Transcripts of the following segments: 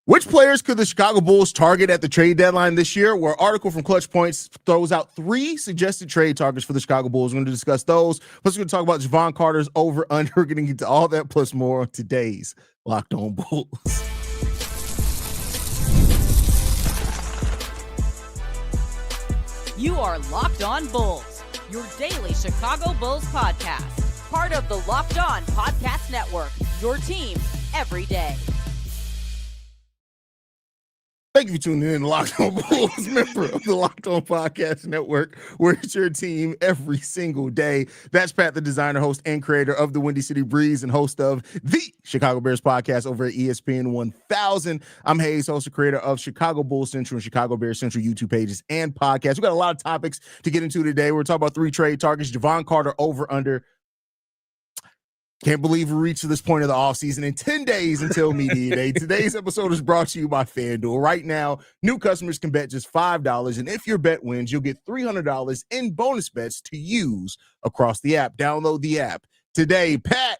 Which players could the Chicago Bulls target at the trade deadline this year? Where article from Clutch Points throws out 3 suggested trade targets for the Chicago Bulls. We're going to discuss those. Plus, we're going to talk about Javon Carter's over-under. We're going to get to all that plus more on today's Locked On Bulls. You are Locked On Bulls, your daily Chicago Bulls podcast. Part of the Locked On Podcast Network, your team every day. Thank you for tuning in to Locked On Bulls, member of the Locked On Podcast Network, where it's your team every single day. That's Pat, the designer, host, and creator of the Windy City Breeze and host of the Chicago Bears podcast over at ESPN 1000. I'm Haize, host and creator of Chicago Bulls Central and Chicago Bears Central YouTube pages and podcasts. We've got a lot of topics to get into today. We're talking about 3 trade targets, Javon Carter over under. Can't believe we reached this point of the offseason in 10 days until media day. Today's episode is brought to you by FanDuel. Right now, new customers can bet just $5, and if your bet wins, you'll get $300 in bonus bets to use across the app. Download the app today. Pat,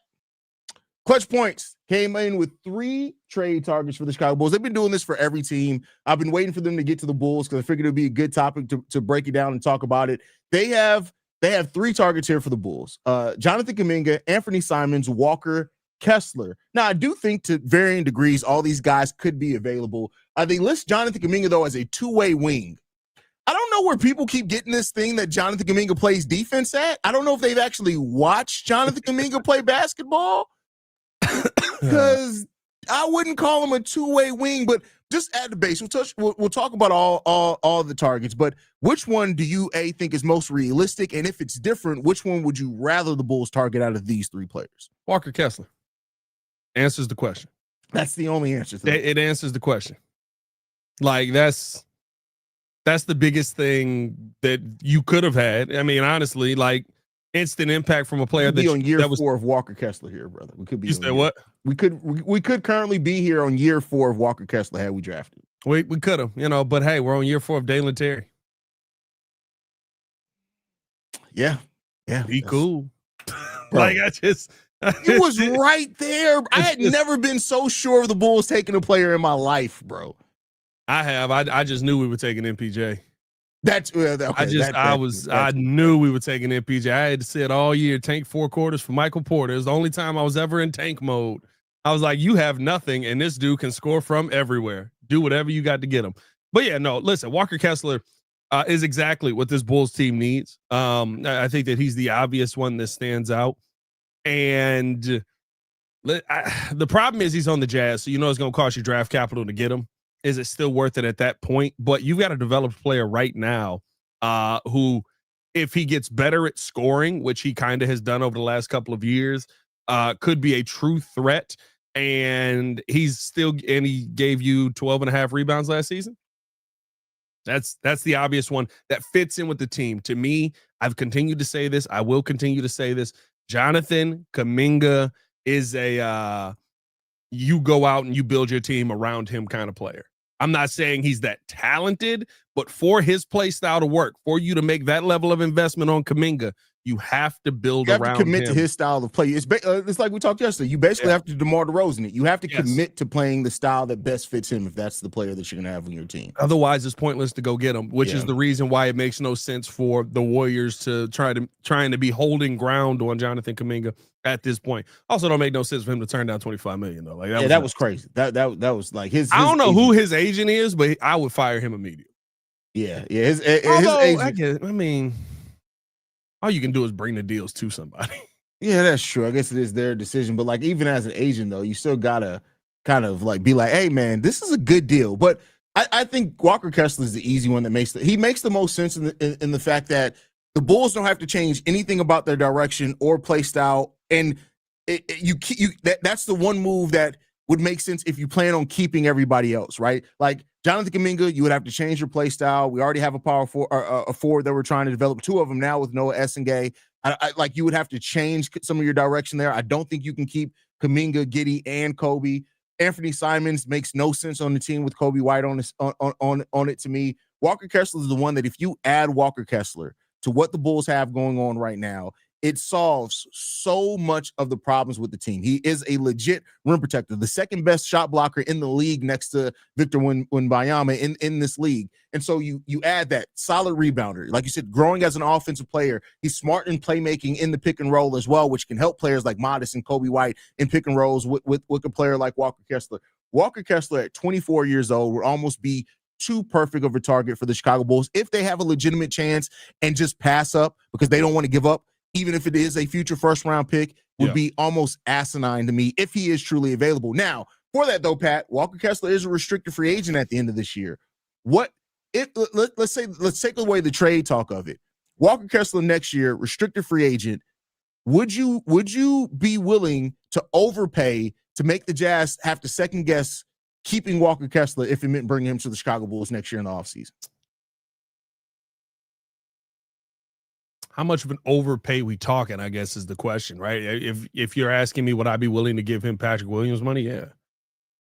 Clutch Points came in with 3 trade targets for the Chicago Bulls. They've been doing this for every team. I've been waiting for them to get to the Bulls because I figured it would be a good topic to break it down and talk about it. They have 3 targets here for the Bulls. Jonathan Kuminga, Anthony Simons, Walker Kessler. Now, I do think to varying degrees, all these guys could be available. They list Jonathan Kuminga, though, as a 2-way wing. I don't know where people keep getting this thing that Jonathan Kuminga plays defense at. I don't know if they've actually watched Jonathan Kuminga play basketball, because I wouldn't call him a 2-way wing, but just at the base, we'll talk about all the targets, but which one do you think is most realistic? And if it's different, which one would you rather the Bulls target out of these 3 players? Walker Kessler answers the question. That's the only answer. It answers the question. Like, that's the biggest thing that you could have had. I mean, honestly, like, instant impact from a player that on year 4 of Walker Kessler here, brother. We could be. You said what? We could currently be here on year 4 of Walker Kessler had we drafted. We could have, but hey, we're on year 4 of Dalen Terry. Yeah. He cool. Like, it was right there. I had never been so sure of the Bulls taking a player in my life, bro. I just knew we were taking MPJ. That's okay, I knew we were taking MPJ. I had said all year, tank 4 quarters for Michael Porter. It was the only time I was ever in tank mode. I was like, you have nothing, and this dude can score from everywhere. Do whatever you got to get him. But yeah, no, listen, Walker Kessler is exactly what this Bulls team needs. I think that he's the obvious one that stands out. And the problem is he's on the Jazz, so you know it's going to cost you draft capital to get him. Is it still worth it at that point? But you've got a developed player right now who, if he gets better at scoring, which he kind of has done over the last couple of years, could be a true threat. And he gave you 12.5 rebounds last season. That's the obvious one that fits in with the team. To me, I've continued to say this. I will continue to say this. Jonathan Kuminga is you go out and you build your team around him kind of player. I'm not saying he's that talented, but for his play style to work, for you to make that level of investment on Kuminga, you have to build around him. You have to commit to his style of play. It's like we talked yesterday. You basically have to DeMar DeRozan it. You have to commit to playing the style that best fits him if that's the player that you're going to have on your team. Otherwise, it's pointless to go get him, which is the reason why it makes no sense for the Warriors to trying to be holding ground on Jonathan Kuminga at this point. Also, don't make no sense for him to turn down $25 million though. Like that was crazy. That was like his. I don't know who his agent is, but I would fire him immediately. Yeah. His agent. I mean, all you can do is bring the deals to somebody. Yeah, that's true. I guess it is their decision. But like, even as an agent, though, you still gotta kind of like be like, hey, man, this is a good deal. But I think Walker Kessler is the easy one that makes the most sense in the fact that the Bulls don't have to change anything about their direction or play style, and that's the one move that would make sense if you plan on keeping everybody else, right? Like Jonathan Kuminga, you would have to change your play style. We already have a power forward that we're trying to develop, 2 of them now with Noah Essengay. Like you would have to change some of your direction there. I don't think you can keep Kuminga, Giddey, and Coby. Anthony Simons makes no sense on the team with Coby White on it to me. Walker Kessler is the one that if you add Walker Kessler to what the Bulls have going on right now, it solves so much of the problems with the team. He is a legit rim protector, the second best shot blocker in the league next to Victor Wembanyama in this league. And so you add that solid rebounder, like you said, growing as an offensive player. He's smart in playmaking in the pick and roll as well, which can help players like Modest and Coby White in pick and rolls with a player like Walker Kessler. Walker Kessler at 24 years old would almost be too perfect of a target for the Chicago Bulls if they have a legitimate chance and just pass up because they don't want to give up, even if it is a future first-round pick, would be almost asinine to me if he is truly available. Now, for that though, Pat, Walker Kessler is a restricted free agent at the end of this year. Let's take away the trade talk of it. Walker Kessler next year, restricted free agent. Would you be willing to overpay to make the Jazz have to second guess keeping Walker Kessler if it meant bringing him to the Chicago Bulls next year in the offseason? How much of an overpay we talking, I guess, is the question, right? If you're asking me, would I be willing to give him Patrick Williams money? Yeah.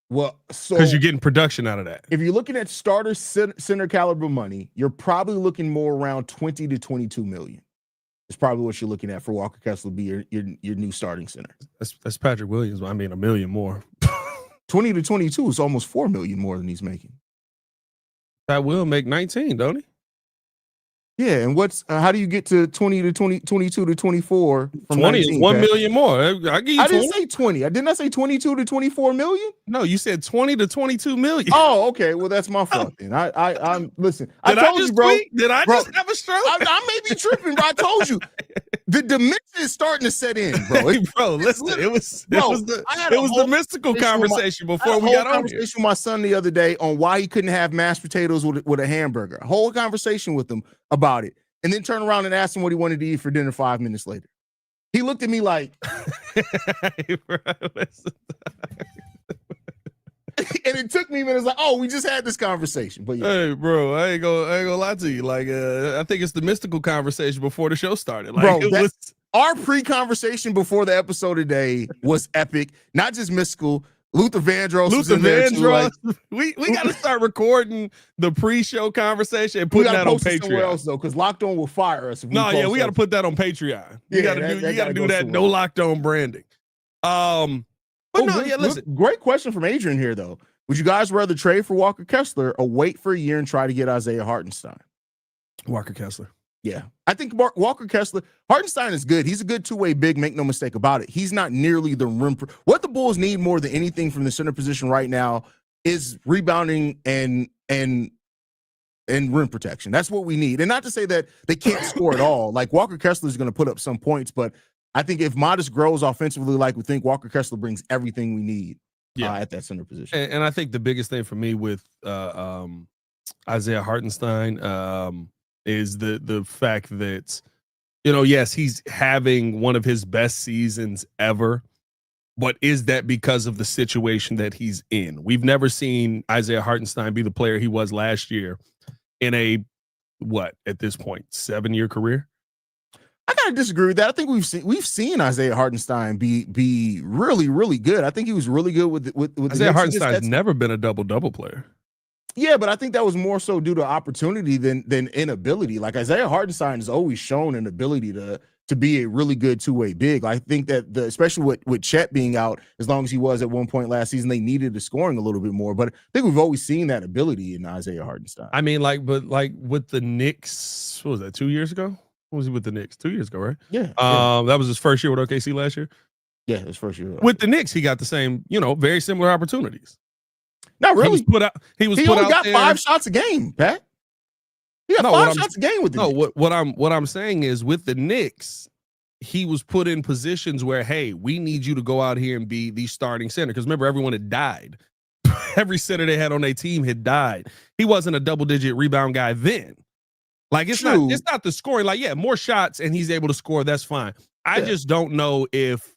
Well, so because you're getting production out of that. If you're looking at starter center caliber money, you're probably looking more around 20 to 22 million. It's probably what you're looking at for Walker Kessler to be your new starting center. That's Patrick Williams. I mean, $1 million more. 20 to 22 is almost $4 million more than he's making. Pat will make 19, don't he? Yeah, and how do you get to 20 to 22 to 24 from 20 19, is $1 Pat? million more. I give you 20. I didn't say 20. I did not say 22 to 24 million. No, you said 20 to 22 million. Oh, okay. Well, that's my fault then. I'm listen. I told you, bro. Did I just have a stroke? I may be tripping, but I told you. The dementia is starting to set in, bro. Hey, bro, listen. It was the mystical conversation before we got on here. I had a conversation with my son the other day on why he couldn't have mashed potatoes with a hamburger. A whole conversation with him about it, and then turn around and ask him what he wanted to eat for dinner 5 minutes later. He looked at me like, hey, bro, and it took me minutes. Like, oh, we just had this conversation. But yeah. Hey, bro, I ain't gonna lie to you. Like, I think it's the mystical conversation before the show started. Like, bro, our pre-conversation before the episode today was epic. Not just mystical. Luther Vandross was in there too. Like, we got to start recording the pre-show conversation and putting that on Patreon. Somewhere else though, because Locked On will fire us. We got to put that on Patreon. You got to do that. No Locked On branding. Listen. Great question from Adrian here though. Would you guys rather trade for Walker Kessler or wait for a year and try to get Isaiah Hartenstein? Walker Kessler. Yeah, I think Walker Kessler, Hartenstein is good. He's a good two-way big, make no mistake about it. He's not nearly the rim. What the Bulls need more than anything from the center position right now is rebounding and rim protection. That's what we need. And not to say that they can't score at all. Like Walker Kessler is going to put up some points, but I think if Modest grows offensively like we think, Walker Kessler brings everything we need at that center position. And I think the biggest thing for me with Isaiah Hartenstein is the fact that, yes, he's having one of his best seasons ever, but is that because of the situation that he's in? We've never seen Isaiah Hartenstein be the player he was last year in a, at this point, 7-year career? I gotta disagree with that. I think we've seen Isaiah Hartenstein be really, really good. I think he was really good with Isaiah Hartenstein's never been a double-double player. Yeah, but I think that was more so due to opportunity than inability. Like Isaiah Hartenstein has always shown an ability to be a really good two-way big. I think that especially with Chet being out, as long as he was at one point last season, they needed the scoring a little bit more. But I think we've always seen that ability in Isaiah Hartenstein. I mean, but with the Knicks, what was that, 2 years ago? What was he with the Knicks? 2 years ago, right? Yeah. That was his first year with OKC last year. Yeah, his first year. With the Knicks, he got the same, very similar opportunities. Not really. He only got 5 shots a game, Pat. He got 5 shots a game with the Knicks. What I'm saying is with the Knicks, he was put in positions where, hey, we need you to go out here and be the starting center. Because remember, everyone had died. Every center they had on their team had died. He wasn't a double-digit rebound guy then. Like it's not the scoring. Like, yeah, more shots and he's able to score. That's fine. I just don't know if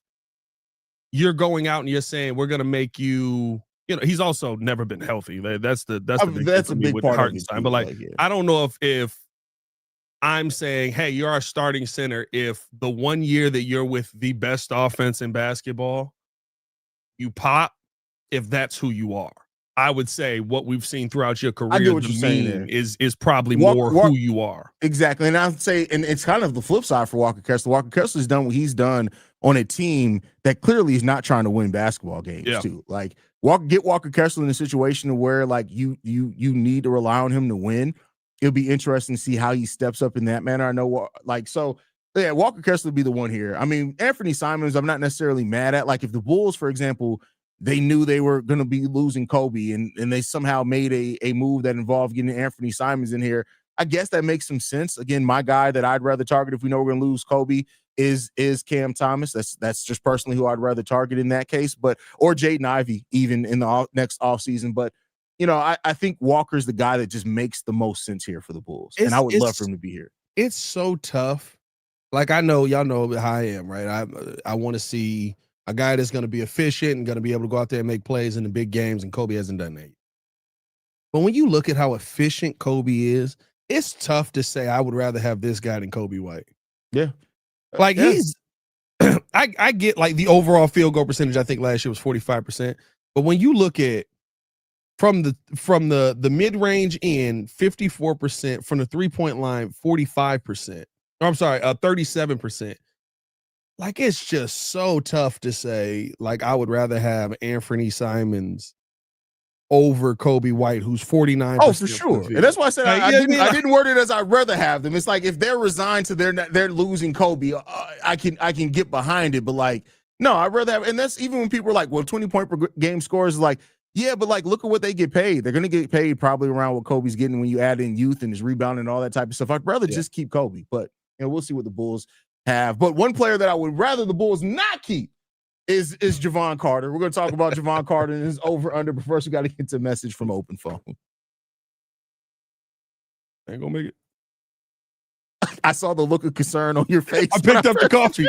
you're going out and you're saying we're gonna make you. He's also never been healthy. That's a big part of Hartenstein. But I don't know if I'm saying, hey, you're our starting center. If the 1 year that you're with the best offense in basketball, you pop, if that's who you are. I would say what we've seen throughout your I get career, what the you're saying there. mean is probably more who you are. Exactly. And I'd say, and it's kind of the flip side for Walker Kessler. Walker Kessler's done what he's done on a team that clearly is not trying to win basketball games too. Like get Walker Kessler in a situation where like you need to rely on him to win. It'll be interesting to see how he steps up in that manner. I know yeah, Walker Kessler would be the one here. I mean, Anthony Simons, I'm not necessarily mad at. Like if the Bulls, for example, they knew they were going to be losing Coby and they somehow made a move that involved getting Anthony Simons in here, I guess that makes some sense. Again, my guy that I'd rather target if we know we're going to lose Coby is Cam Thomas. That's just personally who I'd rather target in that case, or Jaden Ivey even in the next offseason. But, you know, I think Walker's the guy that just makes the most sense here for the Bulls, and I would love for him to be here. It's so tough. Like I know, y'all know how I am, right? I want to see a guy that's going to be efficient and going to be able to go out there and make plays in the big games, and Coby hasn't done that yet. But when you look at how efficient Coby is, it's tough to say I would rather have this guy than Coby White. Yeah. Like he's I get like the overall field goal percentage, I think last year was 45%. But when you look at from the mid-range in 54%, from the three-point line 45%. I'm sorry, 37%. Like it's just so tough to say like I would rather have Anthony Simons over Coby White, who's 49%. Oh, for sure. And that's why I said I didn't word it as I'd rather have them. It's like if they're resigned to they're losing Coby, I can get behind it. But like, no, I'd rather have, and that's even when people are like, well, 20-point per game scores is like, yeah, but like, look at what they get paid. They're going to get paid probably around what Coby's getting when you add in youth and his rebounding and all that type of stuff. I'd rather just keep Coby, but you know, we'll see what the Bulls have. But one player that I would rather the Bulls not keep is Javon Carter. We're going to talk about Javon Carter and his over-under, but first we got to get to a message from Open Phone. Ain't going to make it. I saw the look of concern on your face. I picked up the coffee.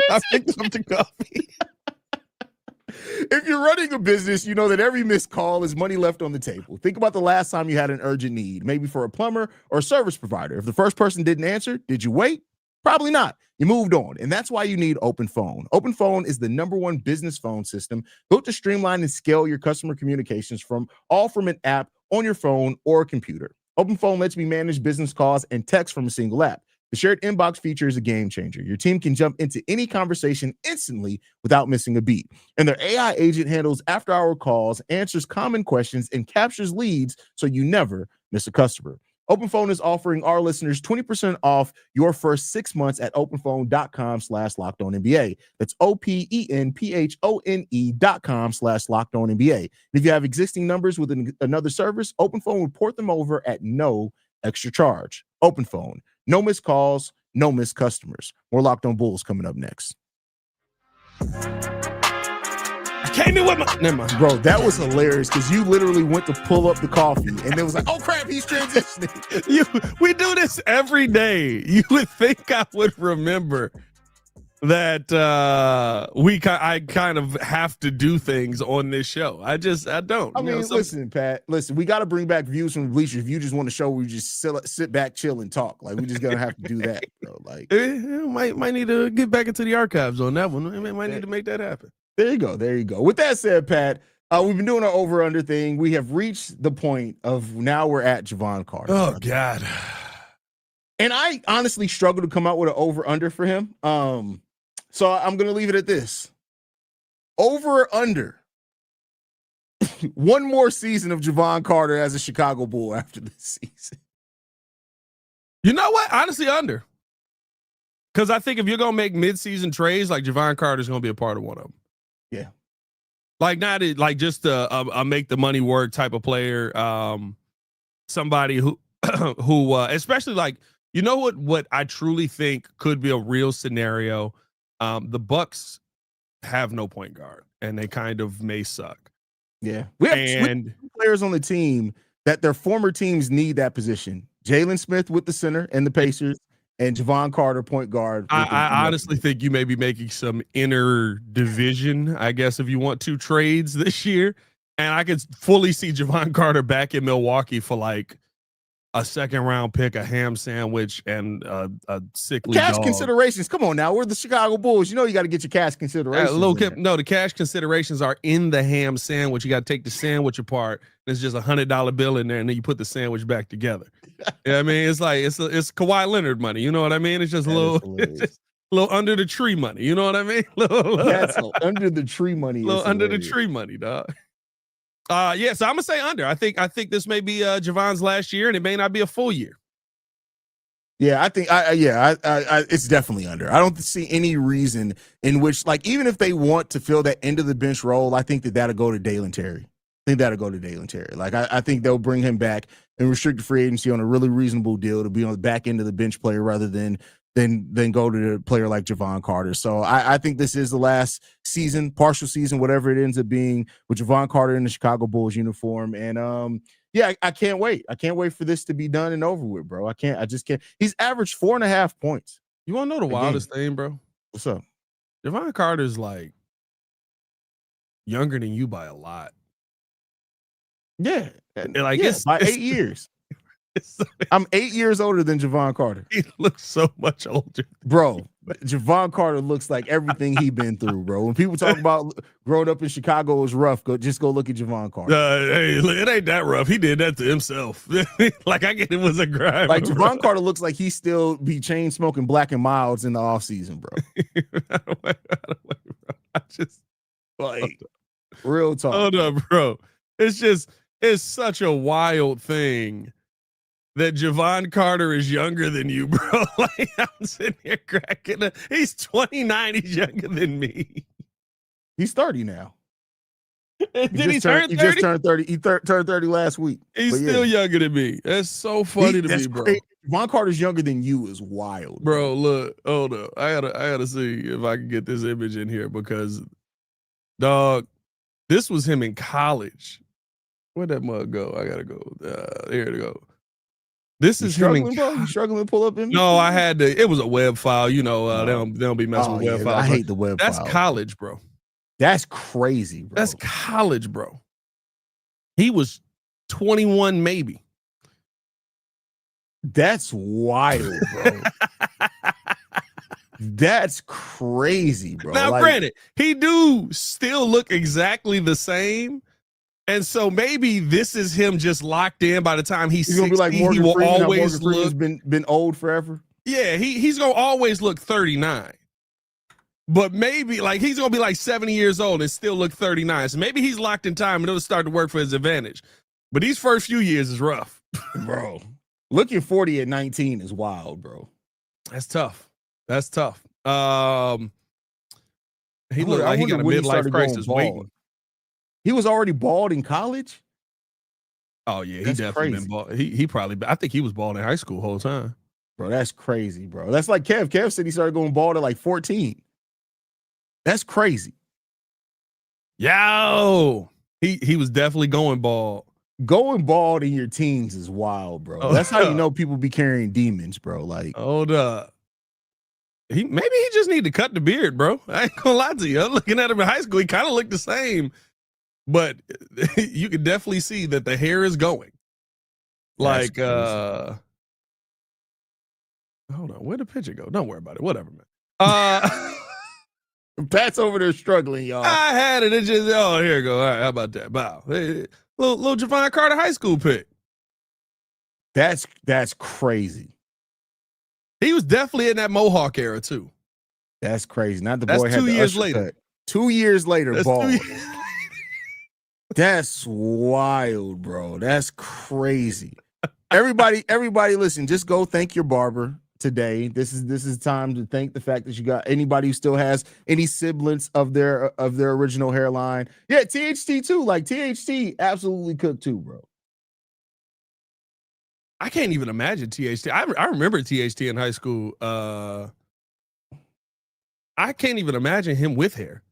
If you're running a business, you know that every missed call is money left on the table. Think about the last time you had an urgent need, maybe for a plumber or a service provider. If the first person didn't answer, did you wait? Probably not. You moved on, and that's why you need Open Phone. Open Phone is the #1 business phone system built to streamline and scale your customer communications from an app on your phone or computer. Open Phone lets me manage business calls and text from a single app. The shared inbox feature is a game changer. Your team can jump into any conversation instantly without missing a beat. And their AI agent handles after-hour calls, answers common questions, and captures leads so you never miss a customer. OpenPhone is offering our listeners 20% off your first 6 months at openphone.com/LockedOnNBA. That's openphone.com/LockedOnNBA. And if you have existing numbers with another service, OpenPhone will port them over at no extra charge. OpenPhone. No missed calls, no missed customers. More Locked On Bulls coming up next. I came in with my... Never mind. Bro, that was hilarious because you literally went to pull up the coffee and it was like, oh crap, he's transitioning. We do this every day. You would think I would remember that I kind of have to do things on this show. I don't. I mean, listen, Pat, we got to bring back views from the bleachers. If you just want to show where you just sit back, chill, and talk, like we just gonna have to do that, bro. Like, might need to get back into the archives on that one. Might need to make that happen. There you go. With that said, Pat, we've been doing our over/under thing. We have reached the point of now we're at Javon Carter. Oh God. And I honestly struggle to come out with an over/under for him. So I'm going to leave it at this. Over or under one more season of Javon Carter as a Chicago Bull after this season. You know what? Honestly, under. Because I think if you're going to make mid-season trades, like Javon Carter's going to be a part of one of them. Yeah. Like not like just a make the money work type of player. Somebody who especially like, you know what I truly think could be a real scenario. The Bucks have no point guard, and they kind of may suck. Yeah, we have players on the team that their former teams need that position. Jalen Smith with the center and the Pacers, and Javon Carter, point guard. I honestly think you may be making some inner division, I guess, if you want to, trades this year. And I could fully see Javon Carter back in Milwaukee for like a second round pick, a ham sandwich, and a sickly cash dog. considerations. Come on now, we're the Chicago Bulls. You know you got to get your cash considerations. No, the cash considerations are in the ham sandwich. You got to take the sandwich apart. There's just $100 bill in there, and then you put the sandwich back together. I mean, it's like it's Kawhi Leonard money. You know what I mean? It's just a little under the tree money. You know what I mean? That's under the tree money. Little under the tree money, dog. Yeah, so I'm gonna say under. I think this may be Javon's last year, and it may not be a full year. Yeah, I think it's definitely under. I don't see any reason in which, like, even if they want to fill that end of the bench role, I think that'll go to Dalen Terry. Like, I think they'll bring him back in restricted free agency on a really reasonable deal to be on the back end of the bench player rather than go to the player like Javon Carter. So I think this is the last season, partial season, whatever it ends up being, with Javon Carter in the Chicago Bulls uniform. And yeah, I can't wait. I can't wait for this to be done and over with, bro. I just can't. He's averaged 4.5 points. You want to know the wildest thing, bro? What's up? Javon Carter's like younger than you by a lot. Yeah, like it's by 8 years. I'm 8 years older than Javon Carter. He looks so much older, bro. Javon Carter looks like everything he been through, bro. When people talk about growing up in Chicago was rough, go look at Javon Carter. Hey, it ain't that rough. He did that to himself. Like, I get it was a grind. Like, Javon Carter looks like he still be chain smoking Black and Milds in the off season, bro. I just like real talk. Hold up, bro. It's such a wild thing that Javon Carter is younger than you, bro. Like, I'm sitting here cracking up. He's 29. He's younger than me. He's 30 now. Did he turn 30? He just turned 30. He turned 30 last week. He's still younger than me. That's so funny to me, bro. Crazy. Javon Carter's younger than you is wild. Bro, look, hold up. I gotta see if I can get this image in here because, dog, this was him in college. Where'd that mug go? I gotta go. Here to go. This is him. You struggling to pull up in? No, I had to. It was a web file. You know, they don't be messing with web files. I hate the web That's file. college, bro. That's crazy, bro. That's college, bro. He was 21, maybe. That's wild, bro. That's crazy, bro. Now, granted, he do still look exactly the same. And so maybe this is him just locked in by the time he's 60. Gonna be like Morgan he will Freeman. always Morgan Freeman's been old forever. Yeah, he's gonna always look 39. But maybe like he's gonna be like 70 years old and still look 39. So maybe he's locked in time and it'll start to work for his advantage. But these first few years is rough. Bro. Looking 40 at 19 is wild, bro. That's tough. He looked like he got a midlife crisis waiting. He was already bald in college? Oh, yeah. He definitely been bald. He probably, I think he was bald in high school the whole time. Bro, that's crazy, bro. That's like Kev. Kev said he started going bald at like 14. That's crazy. Yo, he was definitely going bald. Going bald in your teens is wild, bro. That's how you know people be carrying demons, bro. Like, hold up. Maybe he just need to cut the beard, bro. I ain't gonna lie to you. I'm looking at him in high school. He kind of looked the same, but you can definitely see that the hair is going. Like, hold on, where'd the picture go? Don't worry about it. Whatever, man. Pat's over there struggling, y'all. I had it. It just, here you go. All right, how about that? Wow. Hey, little Javon Carter high school pick. That's crazy. He was definitely in that Mohawk era too. That's crazy. Not the boy had 2 years later. Cut. 2 years later, That's bald. That's wild, bro. That's crazy. Everybody, listen. Just go thank your barber today. This is time to thank the fact that you got anybody who still has any semblance of their original hairline. Yeah, THT too. Like THT absolutely cooked too, bro. I can't even imagine THT. I remember THT in high school. I can't even imagine him with hair.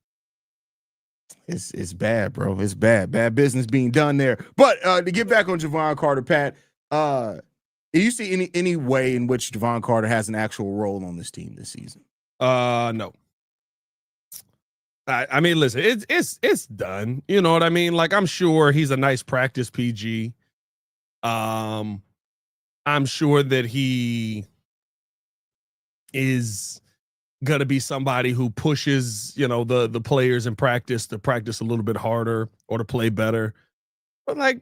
It's bad, bro. It's bad. Bad business being done there. But to get back on Javon Carter, Pat, do you see any way in which Javon Carter has an actual role on this team this season? No. I mean, listen, it's done. You know what I mean? Like, I'm sure he's a nice practice PG. I'm sure that he is going to be somebody who pushes, the players in practice to practice a little bit harder or to play better. But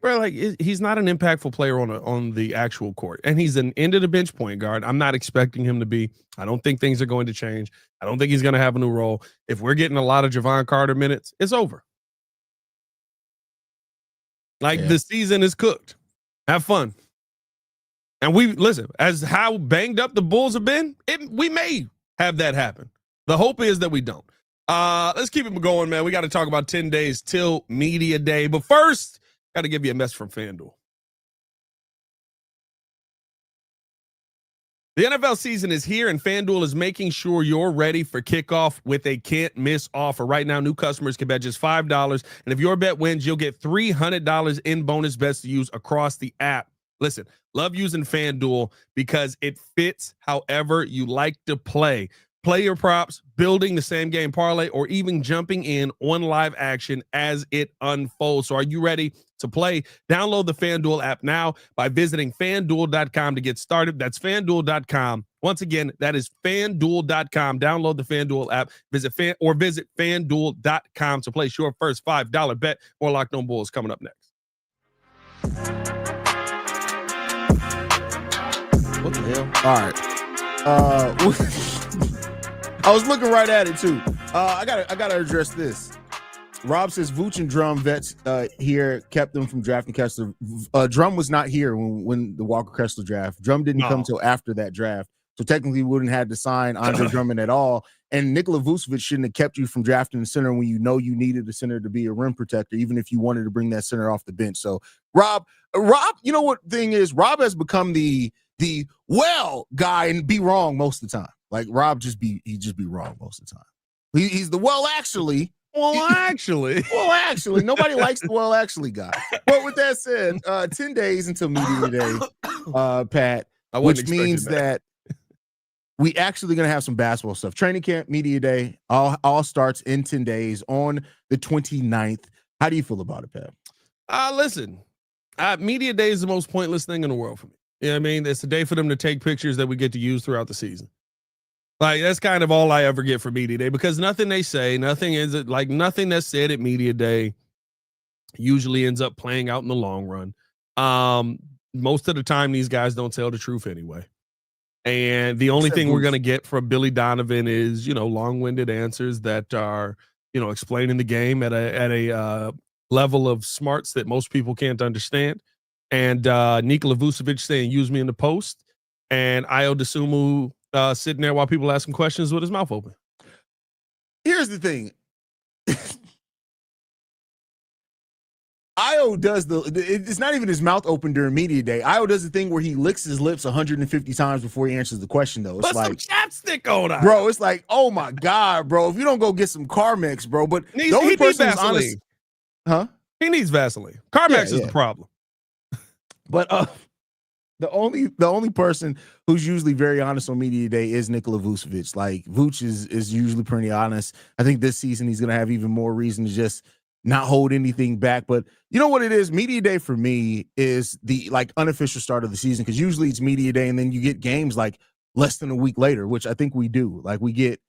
he's not an impactful player on the actual court, and he's an end of the bench point guard. I'm not expecting him to be. I don't think things are going to change. I don't think he's going to have a new role. If we're getting a lot of Javon Carter minutes, it's over. The season is cooked. Have fun. And listen, as how banged up the Bulls have been, we may have that happen. The hope is that we don't. Let's keep it going, man. We got to talk about 10 days till media day. But first, got to give you a message from FanDuel. The NFL season is here, and FanDuel is making sure you're ready for kickoff with a can't-miss offer. Right now, new customers can bet just $5, and if your bet wins, you'll get $300 in bonus bets to use across the app. Listen, love using FanDuel because it fits however you like to play. Play your props, building the same game parlay, or even jumping in on live action as it unfolds. So are you ready to play? Download the FanDuel app now by visiting FanDuel.com to get started. That's FanDuel.com. Once again, that is FanDuel.com. Download the FanDuel app. Visit FanDuel.com to place your first $5 bet. More Locked On Bulls coming up next. What the hell? All right. I was looking right at it too. I gotta address this. Rob says Vooch and Drum vets here kept them from drafting Kessler. Drum was not here when the Walker Kessler draft. Drum didn't come till after that draft, so technically we wouldn't have to sign Andre Drummond at all. And Nikola Vucevic shouldn't have kept you from drafting the center when you know you needed a center to be a rim protector, even if you wanted to bring that center off the bench. So Rob, you know what thing is? Rob has become the well guy and be wrong most of the time. Like Rob he just be wrong most of the time. He's the actually, nobody likes the actually guy. But with that said, 10 days until media day, Pat, which means that we actually going to have some basketball stuff. Training camp, media day, all starts in 10 days on the 29th. How do you feel about it, Pat? Listen, media day is the most pointless thing in the world for me. You know what I mean? It's a day for them to take pictures that we get to use throughout the season. That's kind of all I ever get for media day, because nothing they say, nothing that's said at media day usually ends up playing out in the long run. Most of the time, these guys don't tell the truth anyway. And the only thing we're going to get from Billy Donovan is, long-winded answers that are, explaining the game at a level of smarts that most people can't understand. And Nikola Vucevic saying, use me in the post. And Dosunmu sitting there while people ask him questions with his mouth open. Here's the thing. Io does it's not even his mouth open during media day. Io does the thing where he licks his lips 150 times before he answers the question, though. It's put some chapstick on it. Bro, it's like, oh my God, bro. If you don't go get some Carmex, bro. But the only person who's honest, huh? He needs Vaseline. Carmex is the problem. But the only person who's usually very honest on media day is Nikola Vucevic. Like Vooch is usually pretty honest. I think this season he's gonna have even more reason to just not hold anything back. But you know what it is? Media day for me is the unofficial start of the season, because usually it's media day and then you get games less than a week later, which I think we do. We get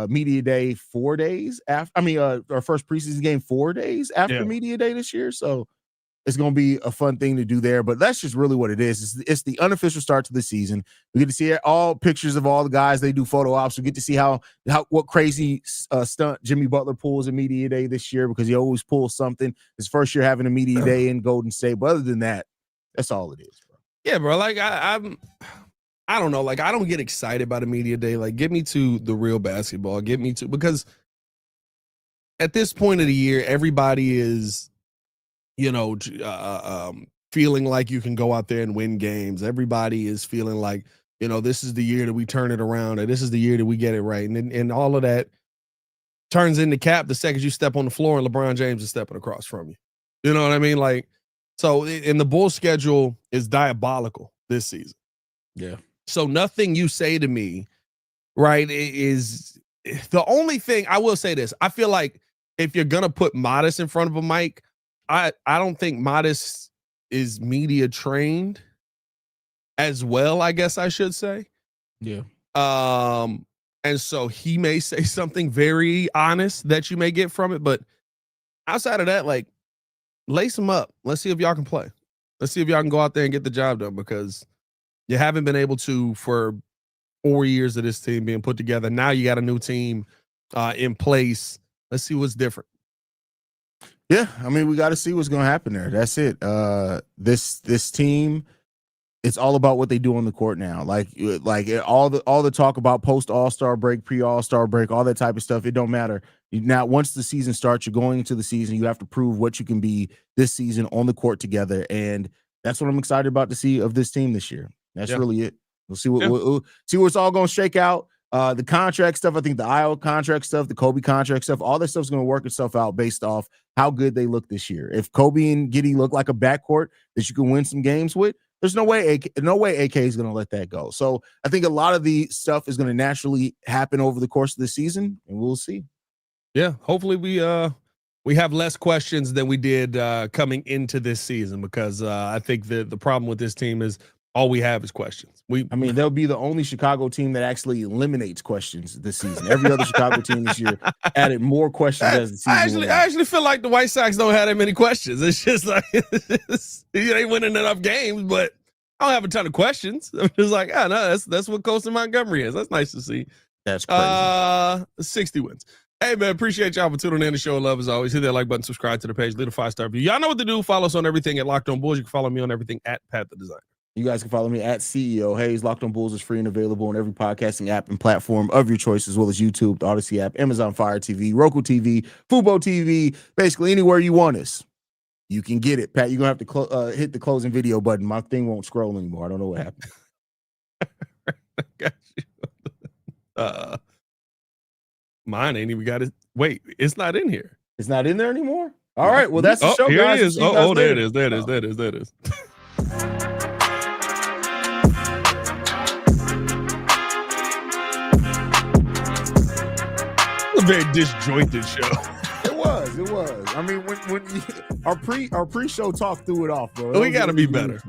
media day 4 days after. Our first preseason game 4 days after media day this year. So it's going to be a fun thing to do there, but that's just really what it is. It's the unofficial start to the season. We get to see all pictures of all the guys. They do photo ops. We get to see what crazy stunt Jimmy Butler pulls in media day this year, because he always pulls something. His first year having a media day in Golden State. But other than that, that's all it is, bro. Yeah, bro. I don't know. I don't get excited about a media day. Get me to the real basketball. Because at this point of the year, everybody is, feeling like you can go out there and win games. Everybody is feeling like, this is the year that we turn it around, and this is the year that we get it right. And all of that turns into cap the second you step on the floor and LeBron James is stepping across from you. You know what I mean? So and the Bulls schedule is diabolical this season. Yeah. So nothing you say to me, right, is the only thing. I will say this. I feel like if you're going to put Modest in front of a mic, I don't think Modest is media trained. as well, I guess I should say. Yeah. And so he may say something very honest that you may get from it, but outside of that, like, lace them up. Let's see if y'all can play. Let's see if y'all can go out there and get the job done, because you haven't been able to for 4 years of this team being put together. Now you got a new team in place. Let's see what's different. Yeah, I mean, we got to see what's going to happen there. That's it. This team, it's all about what they do on the court now. Like all the talk about post All-Star break, pre All-Star break, all that type of stuff. It don't matter. Now, once the season starts, you're going into the season. You have to prove what you can be this season on the court together, and that's what I'm excited about to see of this team this year. That's really it. We'll see we'll see where it's all going to shake out. The contract stuff, I think the Iowa contract stuff, the Coby contract stuff, all that stuff's going to work itself out based off how good they look this year. If Coby and Giddey look like a backcourt that you can win some games with, there's no way AK is going to let that go. So I think a lot of the stuff is going to naturally happen over the course of the season, and we'll see. Yeah, hopefully we have less questions than we did coming into this season, because I think the problem with this team is all we have is questions. They'll be the only Chicago team that actually eliminates questions this season. Every other Chicago team this year added more questions as the season. I actually feel like the White Sox don't have that many questions. It's just like you ain't winning enough games, but I don't have a ton of questions. I'm just like, no, that's what Coastal Montgomery is. That's nice to see. That's crazy. 60 wins. Hey, man, appreciate y'all for tuning in. The show, love as always. Hit that like button, subscribe to the page, leave a 5-star review. Y'all know what to do. Follow us on everything at Locked On Bulls. You can follow me on everything at Pat the Designer. You guys can follow me at CEO Haize. Locked On Bulls is free and available on every podcasting app and platform of your choice, as well as YouTube, the Odyssey app, Amazon Fire TV, Roku TV, Fubo TV, basically anywhere you want us. You can get it. Pat, you're going to have to hit the closing video button. My thing won't scroll anymore. I don't know what happened. Got you. Mine ain't even got it. Wait, it's not in here. It's not in there anymore? All right. Well, that's the show, here guys. It is. There it is. There it is. There it is. There it is. A very disjointed show. It was. I mean, when our pre-show talk threw it off, bro. We got to be better.